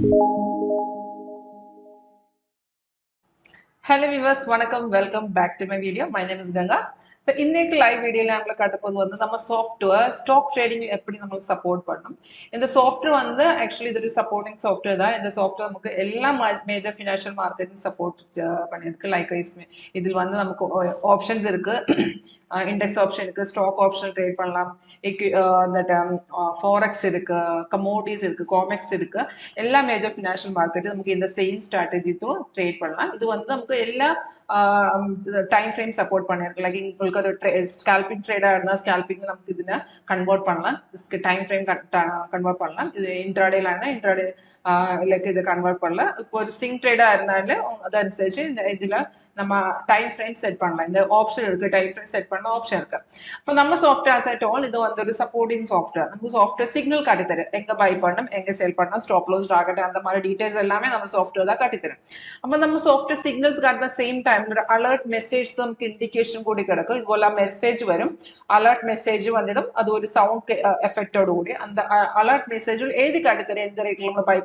Hello viewers, welcome back to my video. My name is Ganga. So in this live video, I will talk software stock trading support. In the software, actually there is supporting software. In the software, all major financial marketing support like options index option, stock option trade forex commodities comex all major financial market in the same strategy to trade time frame support like scalping trader scalping convert time frame convert intraday intraday like convert swing trader time frame set the option time frame set option software as I told this supporting software software signal buy sell stop loss target and details software software signals at the same time alert message indication message alert message sound effect and the alert message buy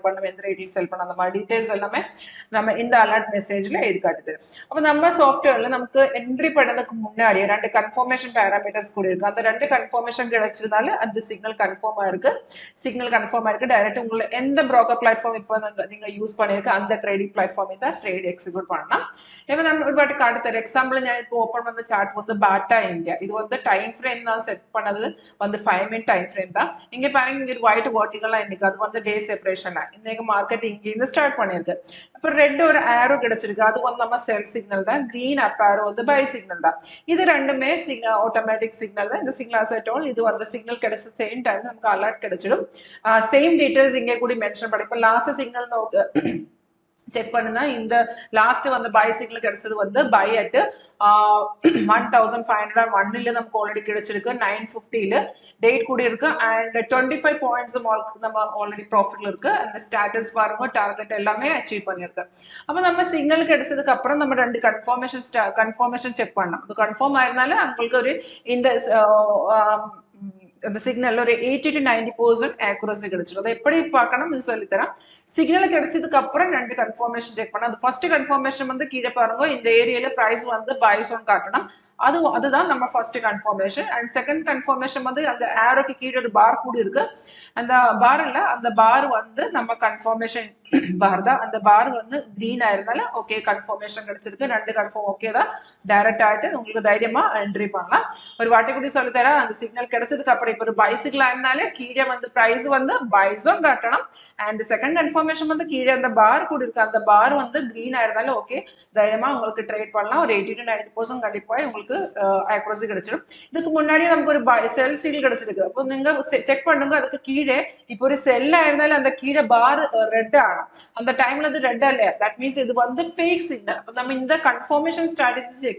sell details in the alert message software entry confirmation parameters confirmation signal confirm direct broker platform use the trading platform trade execute example open the chart Bata India this time frame set on the 5-minute time frame white vertical line the day separation market start red or arrow sell signal green up arrow the buy signal this is automatic signal the signal as I told the signal same time alert same details mention last signal check in the last buy signal buy at 1501 already 950 date and 25 points already profit and the status target achieve signal confirmation check confirm in the the signal 80 to 90% accuracy signal confirmation check the first confirmation in the area price buys on that's first confirmation and second confirmation the arrow bar and the bar confirmation bar and the bar green okay confirmation confirm okay direct entry the signal bicycle price buys on and the second confirmation the bar the bar green okay trade 80 to 90% accuracy sell signal check sell bar red and the time red that means this is fake signal the confirmation strategy check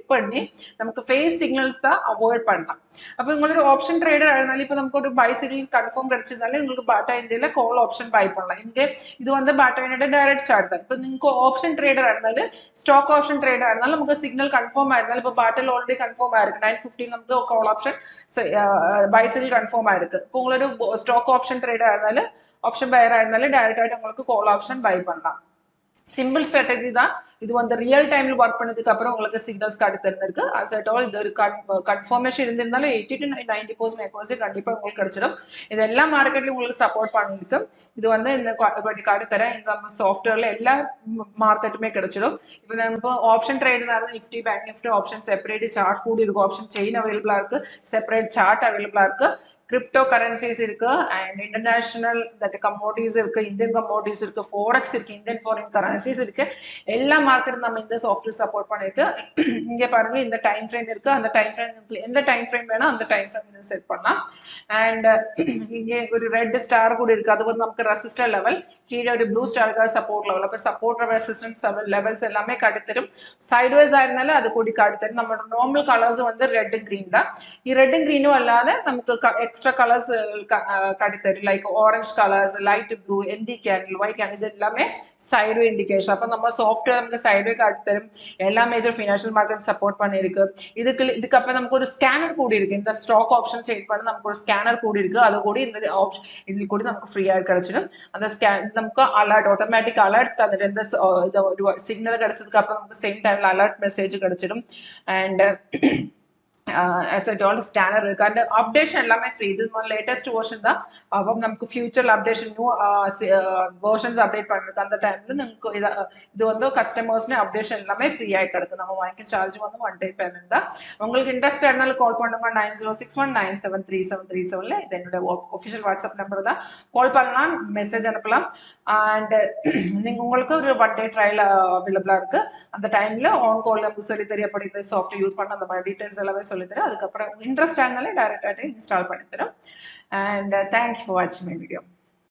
fake signals avoid option trader buy signal confirm Bata India call option buy this Bata India direct chart option trader stock option trader signal confirm Bata already confirm 915 call option buy signal confirm stock option trader option buyer direct call option buy simple strategy this is the real time work signals as I told confirmation 80 to 90% accuracy this is market support this is software market option trade nifty bank nifty option separate chart option chain available separate chart available cryptocurrencies and international commodities Indian commodities forex Indian foreign currencies all market இந்த software support இங்க பாருங்க இந்த time frame அந்த time frame எந்த time frame வேணா அந்த time frame set பண்ணலாம் and இங்க ஒரு red star கூட இருக்கு அது நமக்கு resistor level கீழ ஒரு blue star support level அப்ப support resistance levels எல்லாமே காட்டி தரும் sideways ஆயிருந்தால அது கூடி காட்டி தரும் நம்ம normal colors red green தான் red green அல்லாத நமக்கு extra colors காட்டி தரும் like orange colors light blue ND candle white candle இது எல்லாமே சைட்வே இண்டிகேஷன் அப்போ நம்ம சாஃப்ட்வேர் நமக்கு சைட்வே காட்டி தரும் எல்லா மேஜர் ஃபினான்ஷியல் மார்க்கெட் சப்போர்ட் பண்ணிருக்கு இதுக்கப்புறம் நமக்கு ஒரு ஸ்கேனர் கூடி இருக்கு இந்த ஸ்டாக் ஆப்ஷன் செக் பண்ண நமக்கு ஒரு ஸ்கேனர் கூடி இருக்கு அது கூட இந்த ஆப்ஷன் இதில் கூட நமக்கு ஃப்ரீயாக கிடைச்சிடும் அந்த ஸ்கேன் நமக்கு அலர்ட் ஆட்டோமேட்டிக் அலர்ட் தந்துட்டு இந்த ஒரு சிக்னல் கிடைச்சதுக்கு அப்புறம் நமக்கு சேம் டைம்ல அலர்ட் மெசேஜ் கிடைச்சிடும் and as I told scanner இருக்கு and updation எல்லாமே ஃப்ரீ இது லேட்டஸ்ட் வெர்ஷன் தான் அப்போ நமக்கு future updation new versions update பண்ணிருக்கு அந்த டைம்ல நமக்கு இது வந்து கஸ்டமர்ஸ்னே அப்டேஷன் எல்லாமே ஃப்ரீயாக கிடைக்கும் நம்ம வாங்கி சார்ஜ் வந்து ஒன் டைம் பேமெண்ட் தான் உங்களுக்கு இன்ட்ரெஸ்ட் இருந்தாலும் கால் பண்ணுங்க 9061973737 இது என்னோட ஒஃபிஷியல் வாட்ஸ்அப் நம்பர் தான் கால் பண்ணலாம் மெசேஜ் அனுப்பலாம் அண்ட் நீங்கள் உங்களுக்கு ஒரு ஒன் டே ட்ரையல் அவைலபிளாக இருக்கு அந்த டைம்ல ஆன் கால் நமக்கு சொல்லி தெரியப்படுது சாஃப்ட்வேர் யூஸ் பண்ண அந்த மாதிரி டீட்டெயில்ஸ் எல்லாமே சொல்லித்தரேன் அதுக்கப்புறம் இன்ட்ரெஸ்ட் ஆனாலே டைரக்டாக இன்ஸ்டால் பண்ணி தரோம் அண்ட் தேங்க்யூ ஃபார் வாட்சிங் மை வீடியோ